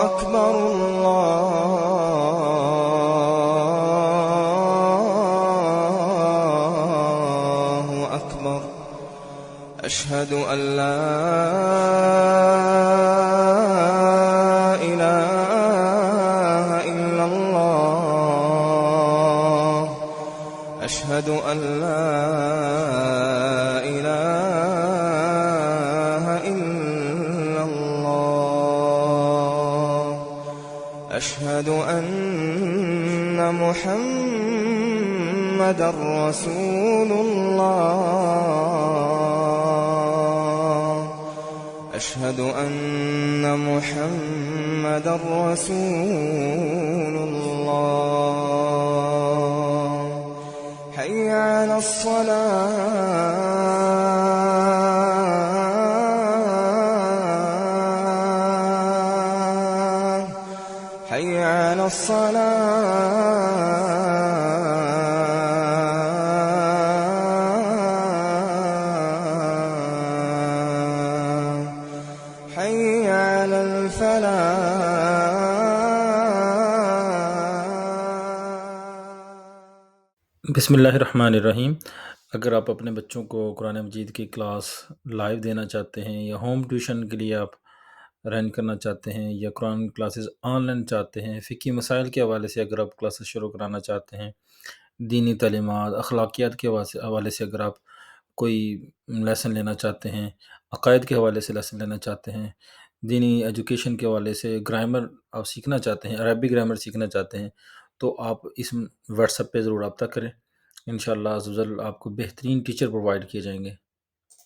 أكبر الله أكبر أشهد أن لا إله إلا الله أشهد أن لا إله إلا الله أشهد أن محمدا رسول الله أشهد أن محمدا رسول الله حي على الصلاة حي على الصلاة حي على الفلاح بسم اللہ الرحمن الرحیم۔ اگر آپ اپنے بچوں کو قرآن مجید کی کلاس لائیو دینا چاہتے ہیں یا ہوم ٹیوشن کے لیے آپ رن کرنا چاہتے ہیں یا قرآن کلاسز آن لائن چاہتے ہیں، فقہی مسائل کے حوالے سے اگر آپ کلاسز شروع کرانا چاہتے ہیں، دینی تعلیمات، اخلاقیات کے حوالے سے اگر آپ کوئی لیسن لینا چاہتے ہیں، عقائد کے حوالے سے لیسن لینا چاہتے ہیں، دینی ایجوکیشن کے حوالے سے گرامر آپ سیکھنا چاہتے ہیں، عربی گرامر سیکھنا چاہتے ہیں، تو آپ اس واٹس ایپ پہ ضرور رابطہ کریں۔ انشاءاللہ عز و جل آپ کو بہترین ٹیچر پرووائڈ کیے جائیں گے۔